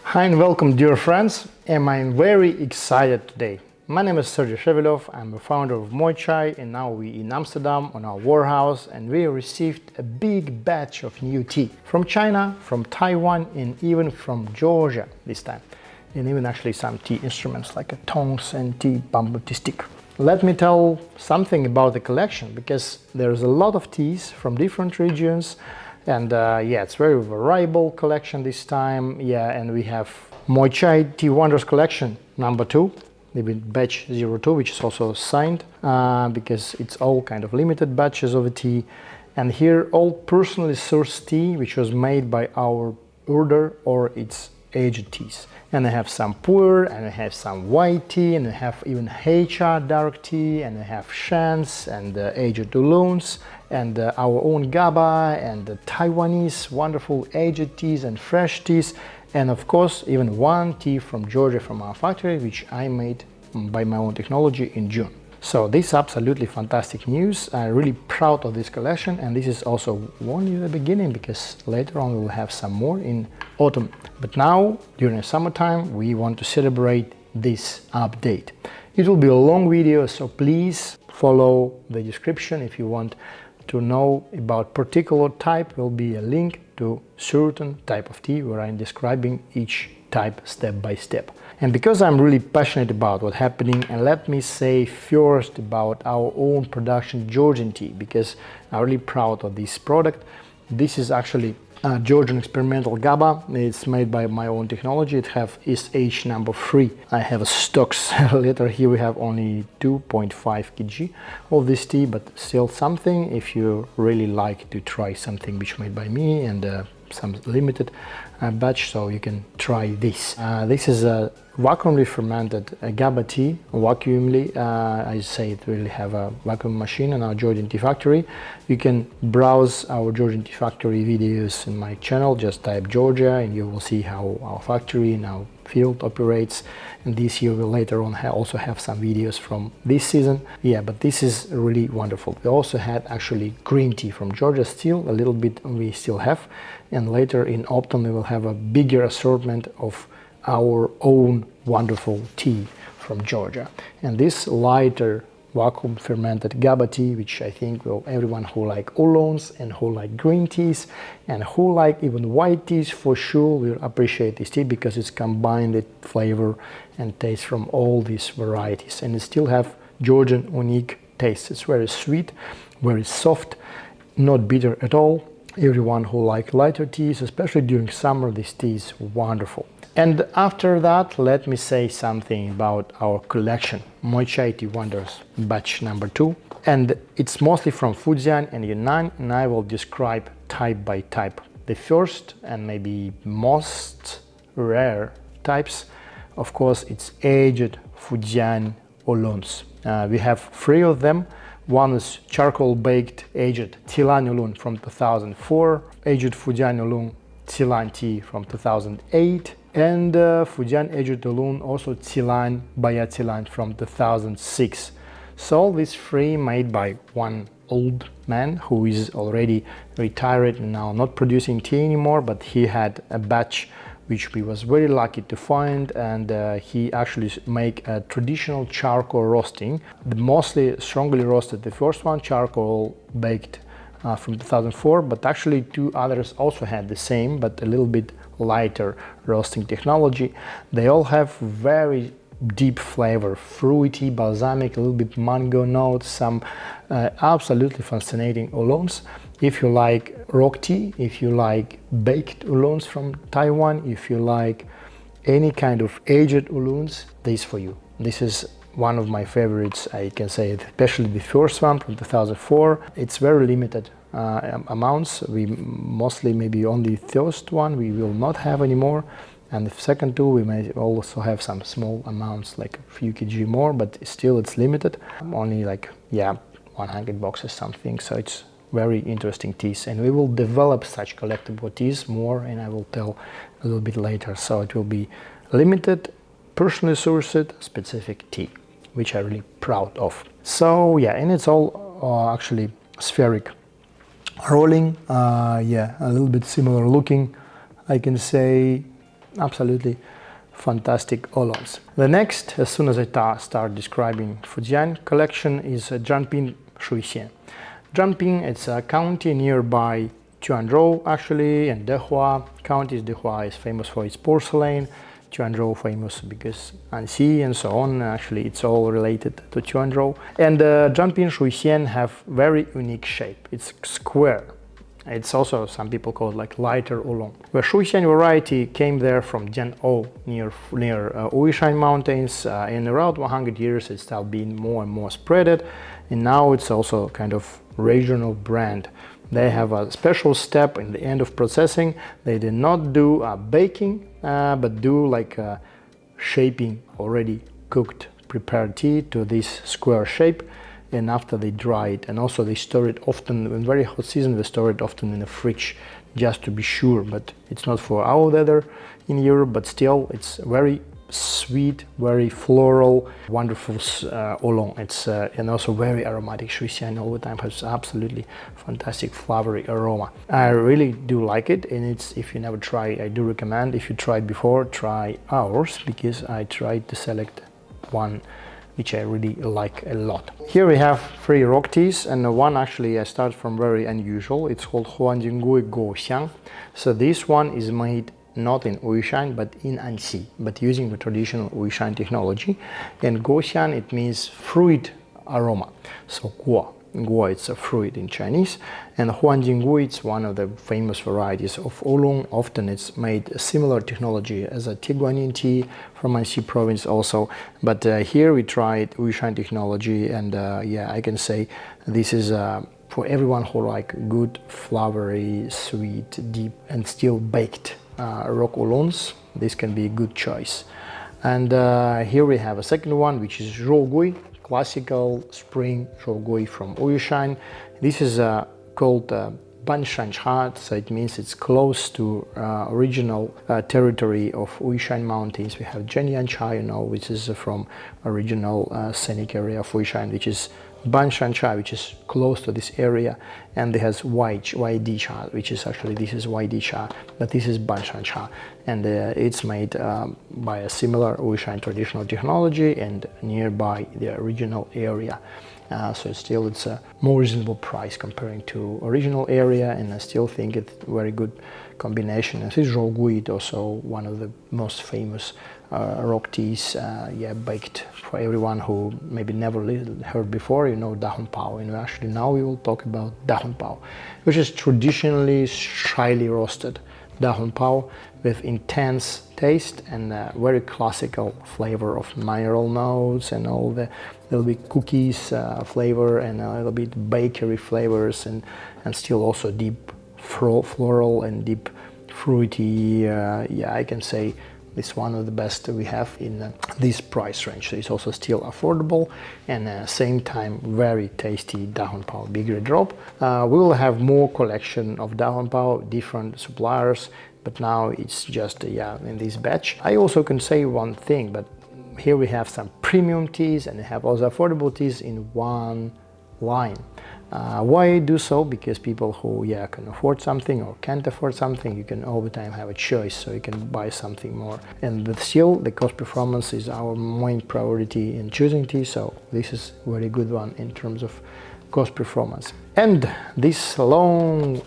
Hi and welcome, dear friends, and I'm very excited today. My name is Sergey Shevelov, I'm the founder of Moychay, and now we're in Amsterdam on our warehouse, and we received a big batch of new tea from China, from Taiwan, and even from Georgia this time, and even actually some tea instruments like a tongs and tea bamboo tea stick. Let me tell something about the collection, because there's a lot of teas from different regions. And yeah, it's very variable collection this time. Yeah, and we have Moychay Tea Wonders collection number 2, maybe batch 02, which is also signed because it's all kind of limited batches of a tea. And here all personally sourced tea, which was made by our order or its aged teas. And I have some Puer, and I have some white tea, and I have even Hei Cha dark tea, and I have Shans and Aged Oolongs, and our own Gaba, and the Taiwanese wonderful aged teas and fresh teas, and of course even one tea from Georgia from our factory, which I made by my own technology in June. So this is absolutely fantastic news. I'm really proud of this collection, and this is also only the beginning, because later on we will have some more in autumn. But now, during the summertime, we want to celebrate this update. It will be a long video, so please follow the description if you want to know about particular type. Will be a link to certain type of tea where I'm describing each type step by step. And because I'm really passionate about what's happening, and let me say first about our own production Georgian tea, because I'm really proud of this product. This is actually Georgian Experimental Gaba. It's made by my own technology. It is age number 3. I have a stocks later. Here we have only 2.5 kg of this tea, but still something if you really like to try something which made by me, and some limited batch, so you can try this. This is a vacuumly fermented Gaba tea, vacuumly. I say it really have a vacuum machine in our Georgian Tea Factory. You can browse our Georgian Tea Factory videos in my channel. Just type Georgia and you will see how our factory and our field operates. And this year we'll later on also have some videos from this season. Yeah, but this is really wonderful. We also had actually green tea from Georgia, still a little bit we still have, and later in autumn we will have a bigger assortment of our own wonderful tea from Georgia. And this lighter vacuum fermented Gaba tea, which I think will everyone who like oolongs and who like green teas and who like even white teas for sure will appreciate this tea, because it's combined with flavor and taste from all these varieties, and it still have Georgian unique taste. It's very sweet, very soft, not bitter at all. Everyone who like lighter teas, especially during summer, this tea is wonderful. And after that, let me say something about our collection, Moychay Tea Wonders, batch number 2. And it's mostly from Fujian and Yunnan, and I will describe type by type. The first and maybe most rare types, of course, it's Aged Fujian Oolongs. We have 3 of them. One is charcoal baked aged Tilang Oolong from 2004, Aged Fujian Oolong Tilang tea from 2008, and Fujian Aged Oolong also Tilang Baozhuang from 2006. So all these 3 made by one old man who is already retired and now not producing tea anymore, but he had a batch which we was very lucky to find, and he actually make a traditional charcoal roasting, mostly strongly roasted. The first one charcoal baked from 2004, but actually 2 others also had the same but a little bit lighter roasting technology. They all have very deep flavor, fruity, balsamic, a little bit mango notes, some absolutely fascinating oolongs. If you like rock tea, if you like baked oolongs from Taiwan, if you like any kind of aged oolongs, this is for you. This is one of my favorites, I can say, especially the first one from 2004. It's very limited amounts. We mostly, maybe only first one we will not have anymore, and the second 2 we may also have some small amounts, like a few kg more, but still it's limited. Only like 100 boxes something, so it's very interesting teas, and we will develop such collectible teas more, and I will tell a little bit later. So it will be limited, personally sourced, specific tea, which I'm really proud of. So yeah, and it's all actually spheric rolling, yeah, a little bit similar looking, I can say. absolutely fantastic oolongs. The next, as soon as I start describing Fujian collection, is Zhangping Shuixian. Zhangping, it's a county nearby Rou actually, and Guihua county. Guihua is famous for its porcelain. Rou famous because Anxi and so on. Actually, it's all related to Rou. And Zhangping Shuixian have very unique shape. It's square. It's also, some people call it like lighter oolong. The Shuixian variety came there from Jian'ou near Wuishan mountains. In around 100 years, it's now been more and more spreaded, and now it's also kind of regional brand. They have a special step in the end of processing. They did not do baking, but do like shaping already cooked prepared tea to this square shape. And after they dry it, and also they store it often in very hot season, they store it often in the fridge just to be sure. But it's not for our weather in Europe, but still it's very sweet, very floral, wonderful oolong. It's and also very aromatic. Shuixian all the time has absolutely fantastic flowery aroma. I really do like it, and it's, if you never try, I do recommend, if you tried before, try ours, because I tried to select one which I really like a lot. Here we have 3 rock teas, and one actually I start from very unusual. It's called Huanjinggui Guoxiang. So this one is made not in Wuishan but in Anxi, but using the traditional Wuishan technology. And Guoxiang, it means fruit aroma. So Guo, it's a fruit in Chinese, and Huanjinggui, it's one of the famous varieties of oolong. Often it's made a similar technology as a Tiguanyin tea from Anxi province also, but here we tried Wuishan technology, and yeah, I can say this is for everyone who like good, flowery, sweet, deep, and still baked rock oolongs. This can be a good choice. And here we have a second one, which is Rou Gui, classical spring Rou Gui from Wuishan. This is called Banshan Cha, so it means it's close to original territory of Wuishan mountains. We have Zhenyan Cha, you know, which is from original scenic area of Wuishan, which is Banshan Cha, which is close to this area, and it has YD Cha, which is actually, this is YD Cha, but this is Banshan Cha, and it's made by a similar Wuishan traditional technology and nearby the original area. So still it's a more reasonable price comparing to original area, and I still think it's very good combination. And this is Rou Gui, also one of the most famous rock teas, yeah, baked for everyone who maybe never heard before. You know, Da Hong Pao, and actually now we will talk about Da Hong Pao, which is traditionally shyly roasted Da Hong Pao with intense taste and very classical flavor of mineral notes, and all the little bit cookies flavor, and a little bit bakery flavors, and still also deep floral and deep fruity. Yeah, I can say it's one of the best we have in this price range. So it's also still affordable, and at the same time very tasty Da Hong Pao bigger drop. We will have more collection of Da Hong Pao, different suppliers, but now it's just yeah, in this batch. I also can say one thing, but here we have some premium teas and we have also affordable teas in one line. Why I do so? Because people who can afford something or can't afford something, you can all the time have a choice, so you can buy something more. And but still, the cost performance is our main priority in choosing tea, so this is a very good one in terms of cost performance. And this long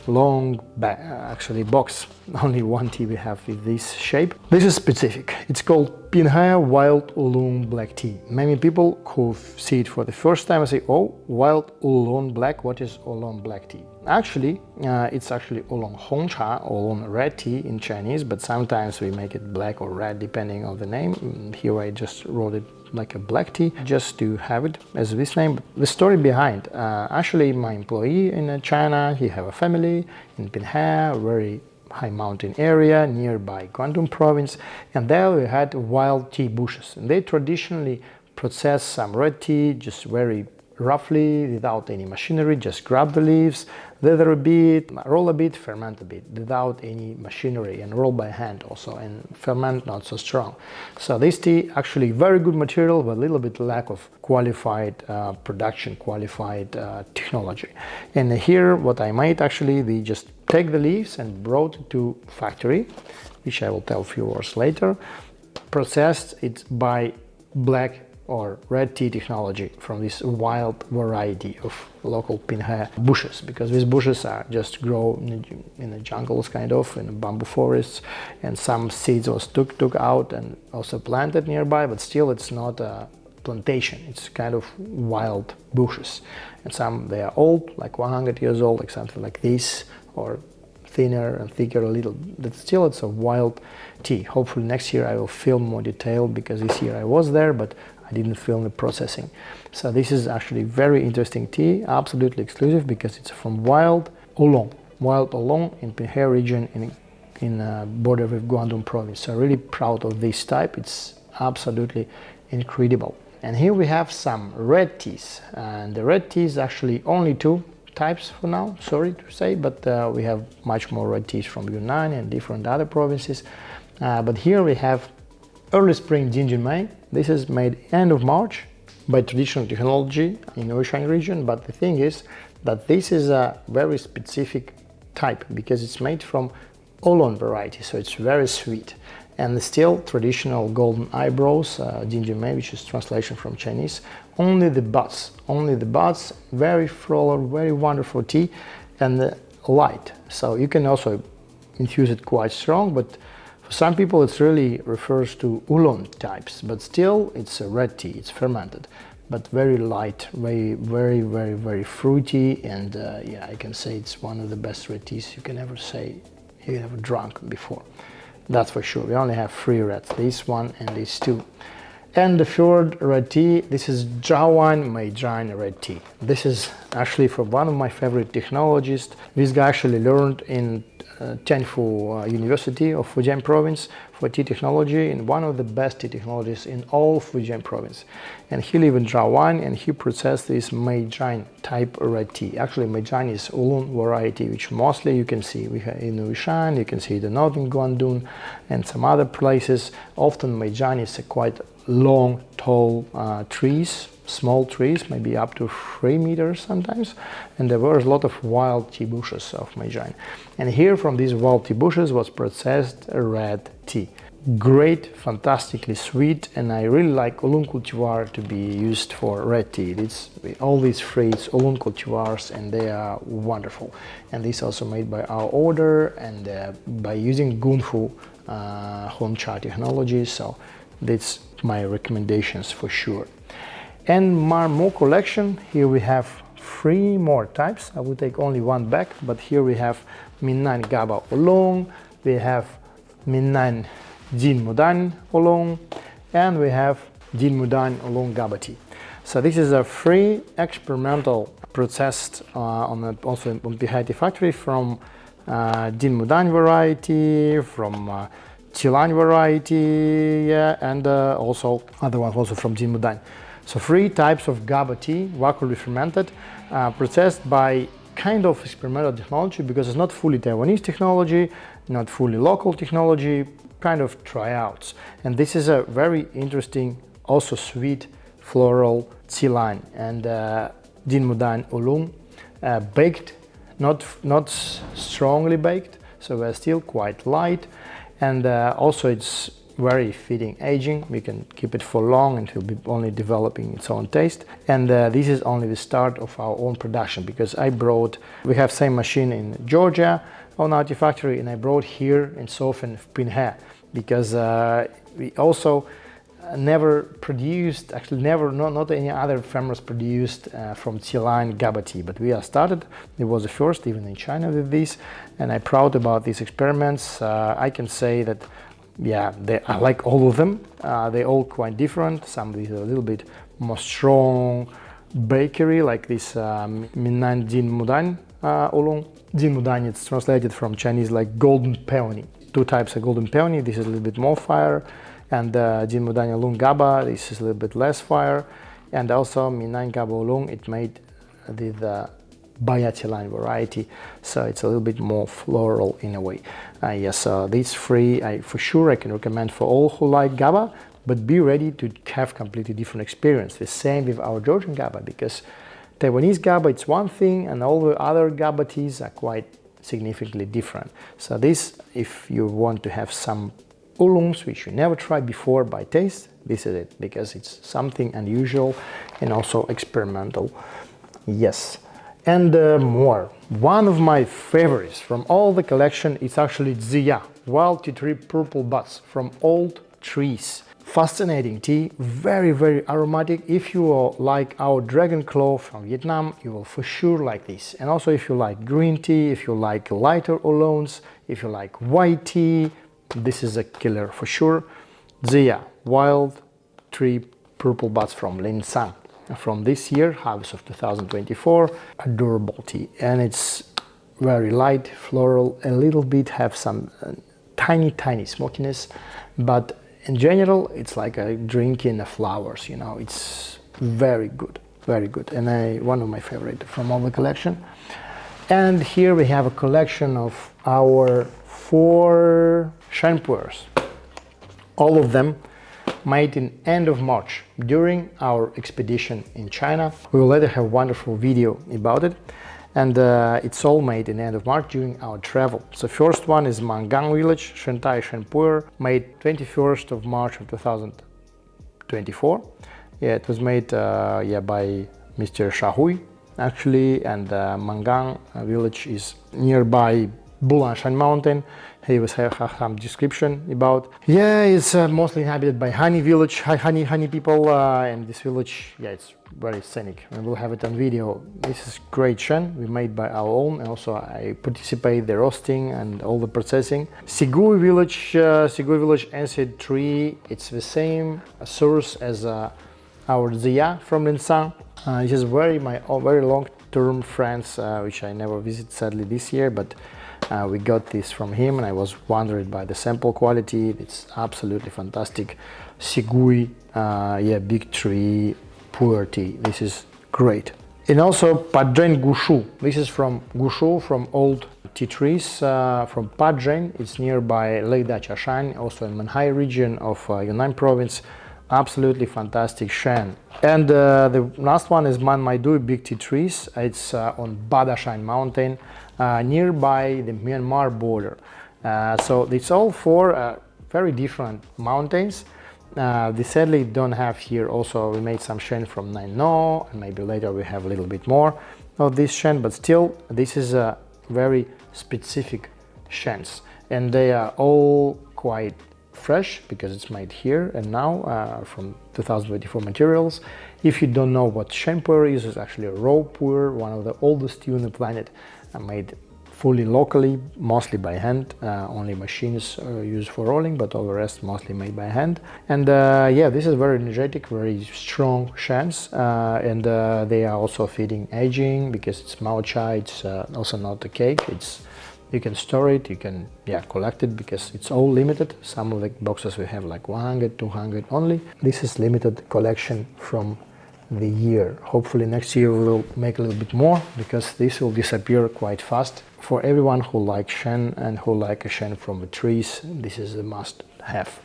actually box, only one tea we have with this shape. This is specific. It's called Pinghe Wild Oolong Black Tea. Many people who see it for the first time say, oh, Wild Oolong Black, what is Oolong Black Tea? Actually, it's actually Oolong Hong Cha, Oolong Red Tea in Chinese, but sometimes we make it black or red depending on the name. Here I just wrote it like a black tea, just to have it as this name. The story behind, actually my employee in China, he have a family in Pinghe, a very high mountain area nearby Guangdong province, and there we had wild tea bushes, and they traditionally process some red tea just very roughly, without any machinery, just grab the leaves, lather a bit, roll a bit, ferment a bit, without any machinery, and roll by hand also, and ferment not so strong. So this tea actually very good material, but a little bit lack of qualified production, qualified technology. And here what I made actually, we just take the leaves and brought it to factory, which I will tell a few words later. Processed it by black or red tea technology from this wild variety of local Pinghe bushes, because these bushes are just grow in the jungles, kind of in the bamboo forests, and some seeds was took out and also planted nearby, but still it's not a plantation, it's kind of wild bushes, and some they are old, like 100 years old, like something like this, or thinner and thicker a little, but still it's a wild tea. Hopefully next year I will film more detail, because this year I was there but I didn't film the processing. So this is actually very interesting tea, absolutely exclusive, because it's from wild Oolong in Pinghe region in border with Guangdong province. So really proud of this type, it's absolutely incredible. And here we have some red teas, and the red tea is actually only two types for now, sorry to say, but we have much more red teas from Yunnan and different other provinces. But here we have early spring Junmei. This is made end of March by traditional technology in Wenshan region, but the thing is that this is a very specific type because it's made from Oolong variety, so it's very sweet. And still traditional golden eyebrows, Junmei, which is translation from Chinese, only the buds, very floral, very wonderful tea, and light. So you can also infuse it quite strong, but for some people it really refers to Oolong types, but still it's a red tea, it's fermented, but very light, very fruity, and yeah, I can say it's one of the best red teas you can ever drunk before. That's for sure. We only have 3 reds, this one and these 2. And the third red tea, this is Zhaoan Meizhan Red tea. This is actually from one of my favorite technologists. This guy actually learned in Tianfu University of Fujian province for tea technology, and one of the best tea technologists in all Fujian province. And he lives in Zhaoan, and he processed this Meizhan type red tea. Actually, Meizhan is Oolong variety, which mostly you can see in Wenshan, you can see the northern Guangdong and some other places. Often Meizhan is a quite long, tall trees, small trees, maybe up to 3 meters sometimes, and there were a lot of wild tea bushes of Mijn. And here from these wild tea bushes was processed a red tea. Great, fantastically sweet, and I really like Oolong cultivar to be used for red tea. It's all these fruits, Oolong cultivars, and they are wonderful. And this also made by our order and by using Guihua Hongcha technology, so that's my recommendations for sure. And my more collection, here we have 3 more types. I will take only one back, but here we have Minnan Gaba Oolong, we have Minnan Jinmudan Oolong, and we have Jinmudan Oolong Gaba tea. So this is a 3 experimental processed also on Pinghe tea factory from Jinmudan variety, from Tilang variety, yeah, and also other ones also from Jinmudan. So 3 types of Gaba tea, vacuously fermented, processed by kind of experimental technology, because it's not fully Taiwanese technology, not fully local technology, kind of tryouts. And this is a very interesting, also sweet, floral tea line. And Jinmudan Oolong, baked, not strongly baked, so we're still quite light. And also it's very fitting aging. We can keep it for long and it will be only developing its own taste. And this is only the start of our own production, because we have same machine in Georgia on our tea factory, and I brought here in Sofen Pinghe, because we also never produced, actually not any other farmers produced from tea line Gaba tea, but we are started. It was the first even in China with this, and I'm proud about these experiments. I can say that yeah, I like all of them. They're all quite different. Some with a little bit more strong bakery, like this Minnan Jinmudan Oolong. Jinmudan, it's translated from Chinese like golden peony. 2 types of golden peony. This is a little bit more fire, and Jinmudan Oolong Gaba, this is a little bit less fire. And also Minnan Gaba Oolong, it made the Bayatilan variety, so it's a little bit more floral in a way. Yes, these 3 for sure I can recommend for all who like Gaba, but be ready to have completely different experience. The same with our Georgian Gaba, because Taiwanese Gaba it's one thing, and all the other Gaba teas are quite significantly different. So this, if you want to have some oolongs which you never tried before by taste, this is it, because it's something unusual and also experimental. Yes. And more. One of my favorites from all the collection is actually Ziya, wild tea tree purple buds from old trees. Fascinating tea, very aromatic. If you like our dragon claw from Vietnam, you will for sure like this. And also if you like green tea, if you like lighter oolongs, if you like white tea, this is a killer for sure. Ziya, wild tree purple buds from Linsang. From this year, harvest of 2024, adorable tea, and it's very light, floral, a little bit have some tiny smokiness, but in general it's like a drinking flowers, you know. It's very good, and one of my favorite from all the collection. And here we have a collection of our 4 Shu Puers, all of them made in end of March during our expedition in China. We will later have a wonderful video about it, and it's all made in end of March during our travel. So first one is Mangang village, Shentai Shu Puer, made 21st of March of 2024. Yeah, it was made by Mr. Shahui actually, and Mangang village is nearby Bulanshan mountain. He was have some description about. Yeah, it's mostly inhabited by honey village, honey people, and this village, yeah, it's very scenic. And we'll have it on video. This is great shen we made by our own, and also I participate the roasting and all the processing. Sigui village ancient tree. It's the same source as our Ziya from Linsang. This is my very long-term friends, which I never visit sadly this year, but we got this from him, and I was wondered by the sample quality. It's absolutely fantastic. Sigui, big tree, puer tea. This is great. And also Padren Gushu. This is from Gushu, from old tea trees from Padren. It's nearby Lake Dachashan, also in Menghai region of Yunnan province. Absolutely fantastic shen. And the last one is Manmaidui Big tea trees. It's on Badashan mountain, nearby the Myanmar border. So it's all 4 very different mountains. They sadly don't have here. Also, we made some shen from Nine No, and maybe later we have a little bit more of this shen, but still, this is a very specific shens, and they are all quite fresh because it's made here and now from 2024 materials. If you don't know what Shu Puer is, it's actually a raw puer, one of the oldest tea on the planet, made fully locally, mostly by hand. Only machines are used for rolling, but all the rest mostly made by hand. And this is very energetic, very strong shens, and they are also feeding aging because it's Moychay. It's also not a cake. You can store it, you can collect it, because it's all limited. Some of the boxes we have like 100, 200 only. This is limited collection from the year. Hopefully next year we will make a little bit more, because this will disappear quite fast. For everyone who likes shen and who like a shen from the trees, this is a must-have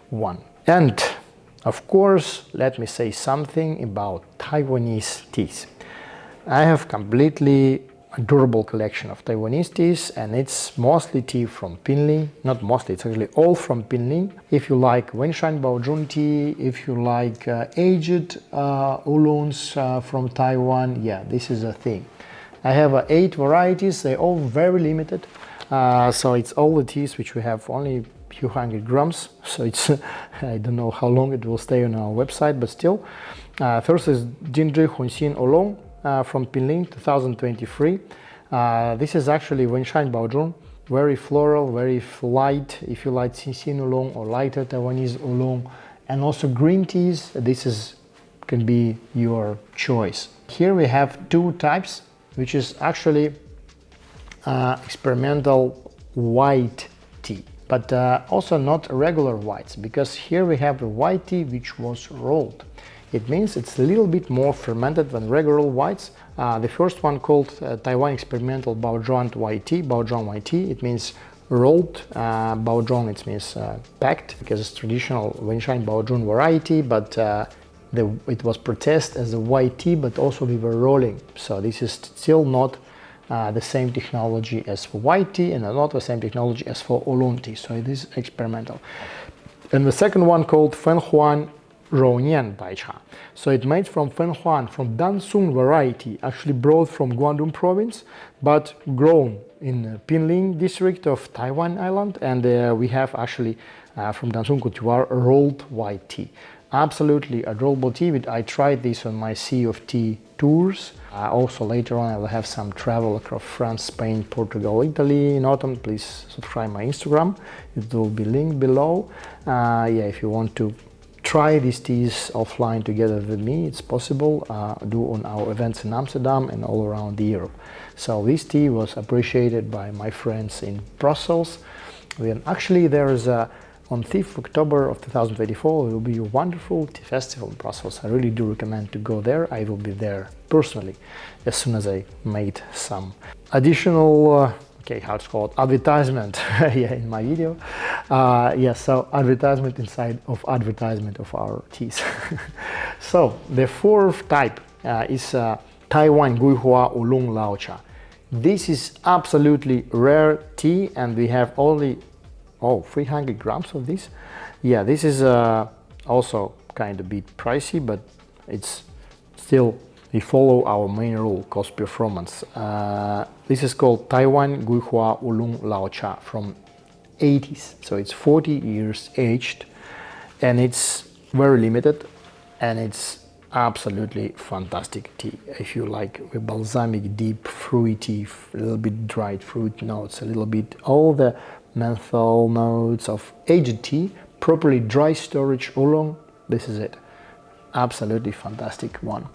one. And of course, let me say something about Taiwanese teas. I have completely adorable collection of Taiwanese teas, and it's mostly tea from Pinglin. Not mostly, it's actually all from Pinglin. If you like Wenshan Baozhong tea, if you like aged oolongs from Taiwan, this is a thing. I have 8 varieties. They're all very limited, so it's all the teas which we have only a few hundred grams, so it's I don't know how long it will stay on our website, but still. First is Aged Fujian Oolongs from Pinglin 2023. This is actually Wenshan Baozhong, very floral, very light. If you like Xinxian Oolong or lighter Taiwanese Oolong, and also green teas, this can be your choice. Here we have 2 types, which is actually experimental white tea, but also not regular whites, because here we have the white tea which was rolled. It means it's a little bit more fermented than regular whites. The first one called Taiwan Experimental Baozhong white tea, Baozhong white tea. It means rolled. Baozhong, it means packed, because it's traditional Wenshan Baozhong variety, but it was processed as a white tea, but also we were rolling. So this is still not the same technology as for white tea and not the same technology as for Oolong tea. So it is experimental. And the second one called Feng Huang Rou Bai Cha. So it made from Feng Huang, from Dansung variety, actually brought from Guangdong province, but grown in Pinglin district of Taiwan Island. And we have actually from Dansung cultivar rolled white tea. Absolutely adorable tea. I tried this on my Sea of Tea tours. Also later on I will have some travel across France, Spain, Portugal, Italy in autumn. Please subscribe my Instagram. It will be linked below. Yeah, if you want to try these teas offline together with me, it's possible. Do on our events in Amsterdam and all around Europe. So this tea was appreciated by my friends in Brussels. Actually there is on 5th October of 2024 there will be a wonderful tea festival in Brussels. I really do recommend to go there. I will be there personally as soon as I made some additional how it's called, advertisement yeah, in my video. Yeah, so advertisement inside of advertisement of our teas. So the fourth type is Taiwan Guihua Oolong Lao Cha. This is absolutely rare tea, and we have only 300 grams of this. Yeah, this is also kind of a bit pricey, but it's still, we follow our main rule, cost performance. This is called Taiwan Guihua Oolong Lao Cha from 80s, so it's 40 years aged, and it's very limited, and it's absolutely fantastic tea. If you like the balsamic, deep, fruity, a little bit dried fruit notes, a little bit all the menthol notes of aged tea, properly dry storage oolong, this is it. Absolutely fantastic one.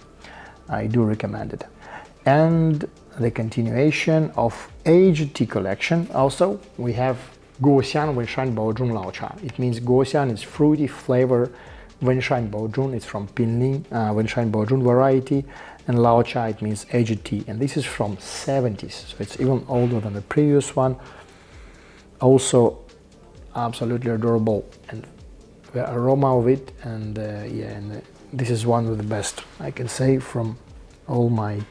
I do recommend it. And the continuation of aged tea collection, also we have Guoxiang Wenshan Baozhong Lao Cha. It means Guoxiang is fruity flavor, Wenshan Baozhong is from Pinglin Wenshan Baozhong variety, and Lao Cha it means aged tea, and this is from 70s, so it's even older than the previous one. Also absolutely adorable, and the aroma of it, and this is one of the best I can say from all my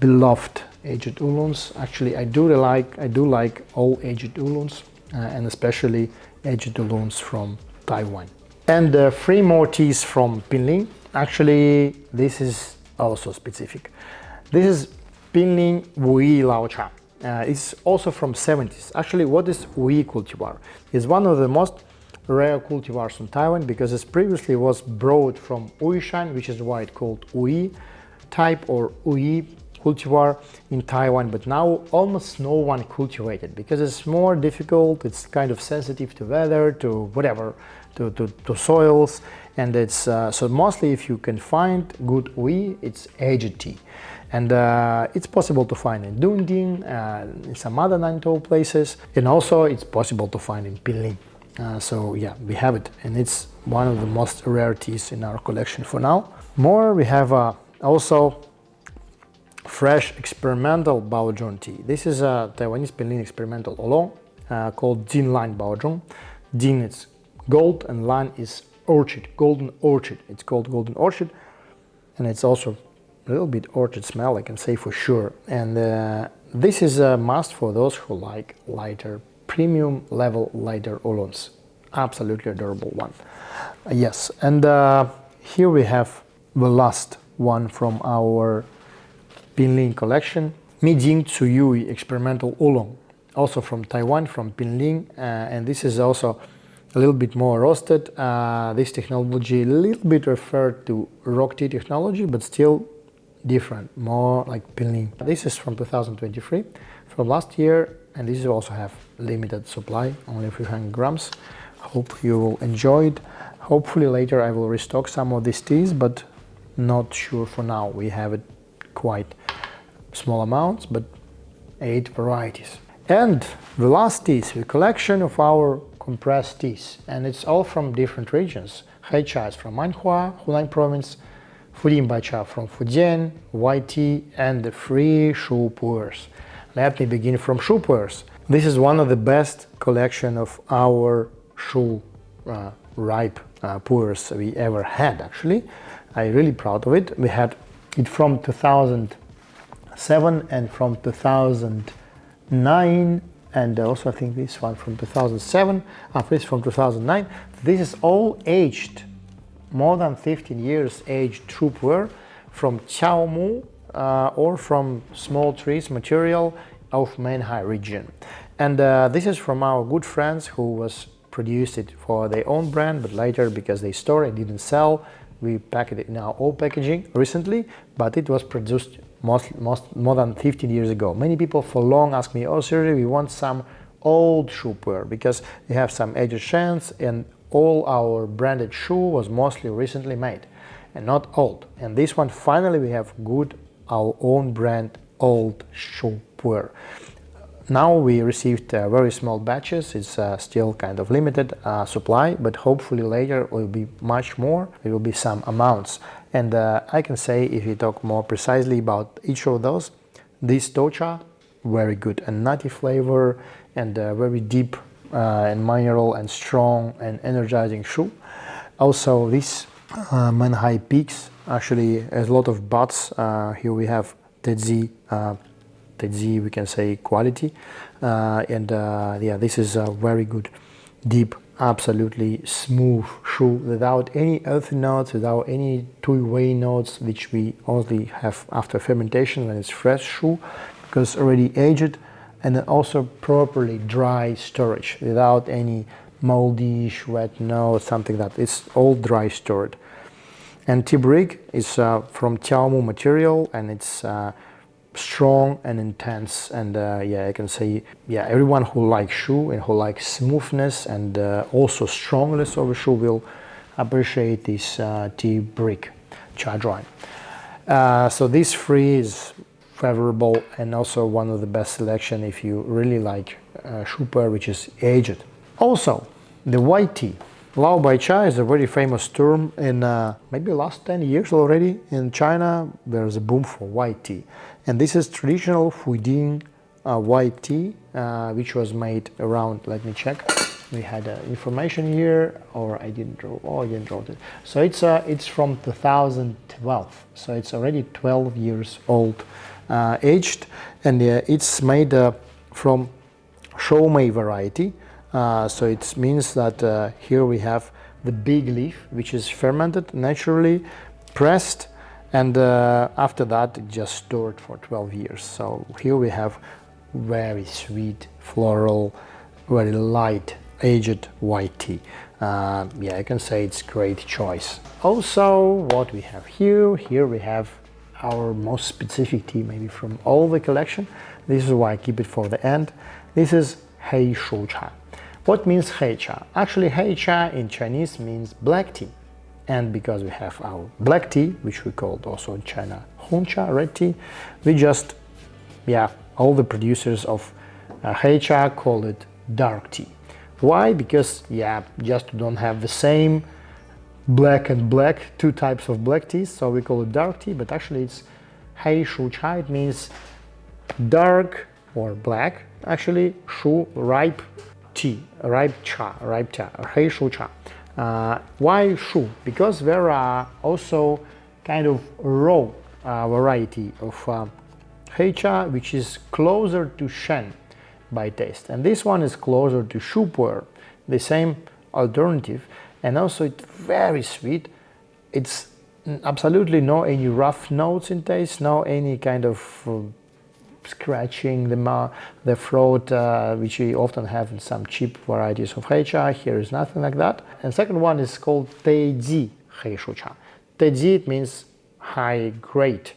beloved aged oolongs. Actually, I do like all aged oolongs, and especially aged oolongs from Taiwan. And three more teas from Pinglin. Actually, this is also specific. This is Pinglin Wuy Lao Cha. It's also from 70s. Actually, what is Wuy cultivar? It's one of the most rare cultivars from Taiwan, because it previously was brought from Wenshan, which is why it's called Wuy type or Wuy cultivar in Taiwan, but now almost no one cultivates it because it's more difficult, it's kind of sensitive to weather, to whatever, to soils, and it's so mostly if you can find good Wuy, it's aged tea. And it's possible to find in Dunding, in some other Nantou places, and also it's possible to find in Pinglin. So yeah, we have it, and it's one of the most rare teas in our collection for now. More, we have also fresh experimental Baozhong tea. This is a Taiwanese Pinglin experimental Oolong called Tilang Baozhuang. Jin is gold and Lan is orchid, golden orchid. It's called golden orchid, and it's also a little bit orchid smell, I can say for sure. And this is a must for those who like lighter, premium level lighter oolongs. Absolutely adorable one. Yes, and here we have the last one from our Pinglin collection, Mijing Tsuyui Experimental Oolong, also from Taiwan, from Pinglin, and this is also a little bit more roasted. This technology a little bit referred to rock tea technology, but still different, more like Pinglin. This is from 2023, from last year, and this also have limited supply, only 300 grams. Hope you will enjoy it. Hopefully later I will restock some of these teas, but not sure for now. We have it quite small amounts, but 8 varieties. And the last teas, the collection of our compressed teas, and it's all from different regions. Hei Cha is from Manhua, Hunan province, Fuding Bai Cha from Fujian, white tea, and the 3 Shu Puers. Let me begin from Shu Puers. This is one of the best collection of our Shu ripe Puers we ever had, actually. I'm really proud of it. We had it from 2000 and from 2009, and also I think this one from 2007, this from 2009. This is all aged, more than 15 years aged Shu Puer from Qiaomu or from small trees material of Menghai region. And this is from our good friends who was produced it for their own brand, but later because they store it didn't sell, we packed it in our old packaging recently, but it was produced more than 15 years ago. Many people for long ask me, oh seriously, we want some old Shu Puer because they have some aged shans, and all our branded shoe was mostly recently made and not old. And this one finally we have good, our own brand old Shu Puer. Now we received very small batches. It's still kind of limited supply, but hopefully later it will be much more. There will be some amounts. And I can say, if you talk more precisely about each of those, this Tuocha, very good and nutty flavor and very deep and mineral and strong and energizing shoe. Also this Menghai peaks actually has a lot of buds. Here we have Teji, we can say quality, yeah, this is a very good, deep, absolutely smooth shoe without any earthy notes, without any two-way notes, which we only have after fermentation when it's fresh shoe, because already aged, and then also properly dry storage without any moldy, wet notes, something that it's all dry stored. And tea brick is from Qiaomu material, and it's strong and intense, and yeah, I can say, yeah, everyone who likes shoe and who likes smoothness and also strongness of a shoe will appreciate this tea brick cha drawing. So this free is favorable and also one of the best selection if you really like Shu Puer which is aged. Also, the white tea Lao Bai Cha is a very famous term. In maybe last 10 years already in China, there's a boom for white tea. And this is traditional Fuding white tea, which was made around, let me check, we had information here, or I didn't draw, oh, I didn't draw it. So it's from 2012, so it's already 12 years old, aged, and it's made from Junmei variety. So it means that here we have the big leaf, which is fermented naturally, pressed, and after that it just stored for 12 years. So here we have very sweet, floral, very light, aged white tea. Yeah, I can say it's great choice. Also, what we have here we have our most specific tea, maybe from all the collection. This is why I keep it for the end. This is Hei Shu Cha. What means Hei Cha? Actually, Hei Cha in Chinese means black tea. And because we have our black tea, which we called also in China Hong Cha, red tea, we just, yeah, all the producers of Hei Cha call it dark tea. Why? Because, yeah, just don't have the same black and black, two types of black teas, so we call it dark tea, but actually it's Hei Shu Cha. It means dark or black, actually, shu, ripe tea, ripe cha, Hei Shu Cha. Why shu? Because there are also kind of raw variety of Hei Cha, which is closer to Shen by taste, and this one is closer to Shu Puer, the same alternative, and also it's very sweet. It's absolutely no any rough notes in taste, no any kind of scratching the throat, which we often have in some cheap varieties of Hei Cha. Here is nothing like that. And second one is called Teji Hei Shu Cha. Teji, it means high grade.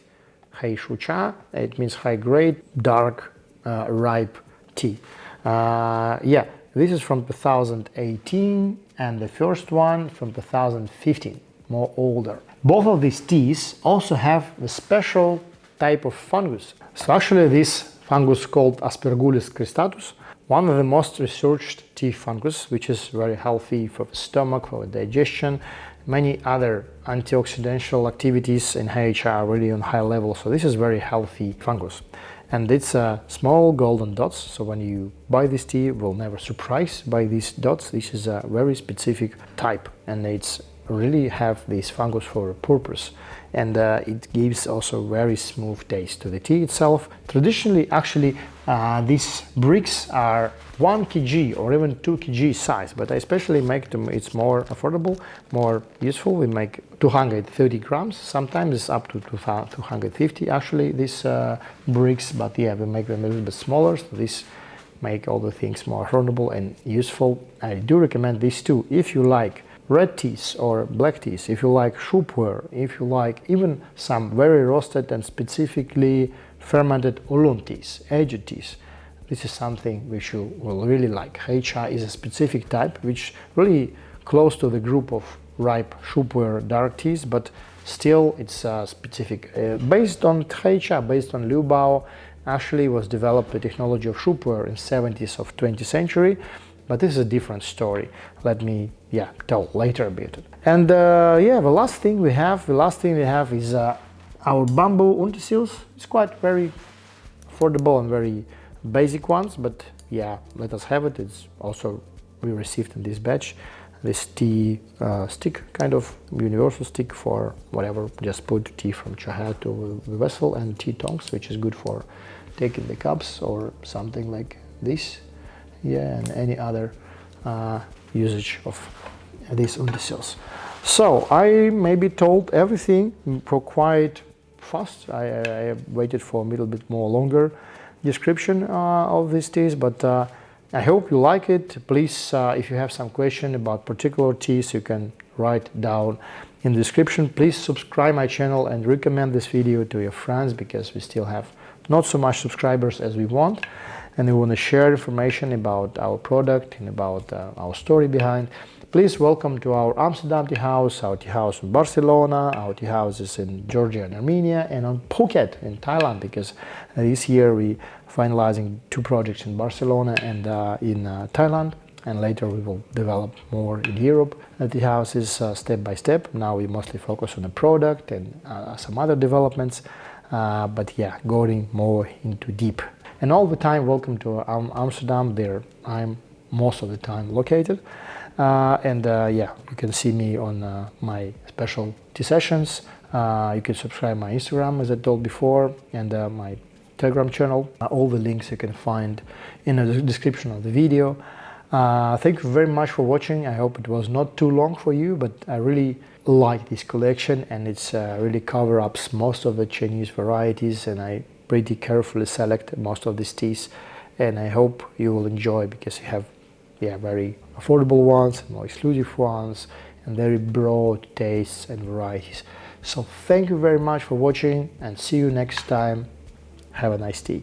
Hei Shu Cha, it means high grade, dark, ripe tea. Yeah, this is from 2018, and the first one from 2015, more older. Both of these teas also have the special type of fungus. So actually this fungus called Aspergillus cristatus, one of the most researched tea fungus, which is very healthy for the stomach, for the digestion, many other antioxidant activities in Hei Cha are really on high level. So this is very healthy fungus. And it's small golden dots, so when you buy this tea, you will never surprised by these dots. This is a very specific type, and it's really have this fungus for a purpose, and it gives also very smooth taste to the tea itself. Traditionally, actually, these bricks are 1 kg or even 2 kg size, but I especially make them, it's more affordable, more useful. We make 230 grams, sometimes it's up to 250 actually, these bricks, but yeah, we make them a little bit smaller, so this make all the things more affordable and useful. I do recommend these two if you like red teas or black teas, if you like Shu Puer, if you like even some very roasted and specifically fermented Oolong teas, aged teas. This is something which you will really like. Hei Cha is a specific type which really close to the group of ripe Shu Puer dark teas, but still it's specific. Based on Hei Cha, based on Liu Bao, actually was developed the technology of Shu Puer in 70s of 20th century, but this is a different story. Let me tell later a bit. And the last thing we have is our bamboo utensils. It's quite very affordable and very basic ones, but yeah, let us have it. It's also we received in this batch this tea stick, kind of universal stick for whatever. Just put tea from chaha to the vessel, and tea tongs, which is good for taking the cups or something like this. Yeah, and any other usage of these utensils. So I maybe told everything for quite fast. I waited for a little bit more longer description of these teas, but I hope you like it. Please, if you have some question about particular teas, you can write down in the description. Please subscribe my channel and recommend this video to your friends, because we still have not so much subscribers as we want, and we want to share information about our product and about our story behind. Please welcome to our Amsterdam tea house, our tea house in Barcelona, our tea houses in Georgia and Armenia, and on Phuket in Thailand, because this year we finalizing 2 projects in Barcelona and in Thailand, and later we will develop more in Europe. The tea houses step by step. Now we mostly focus on the product and some other developments, but yeah, going more into deep. And all the time, welcome to Amsterdam. There I'm most of the time located. You can see me on my special tea sessions. You can subscribe my Instagram, as I told before, and my Telegram channel. All the links you can find in the description of the video. Thank you very much for watching. I hope it was not too long for you, but I really like this collection, and it's really cover up most of the Chinese varieties, and I pretty carefully select most of these teas, and I hope you will enjoy, because you have very affordable ones, more exclusive ones, and very broad tastes and varieties. So thank you very much for watching, and see you next time. Have a nice tea.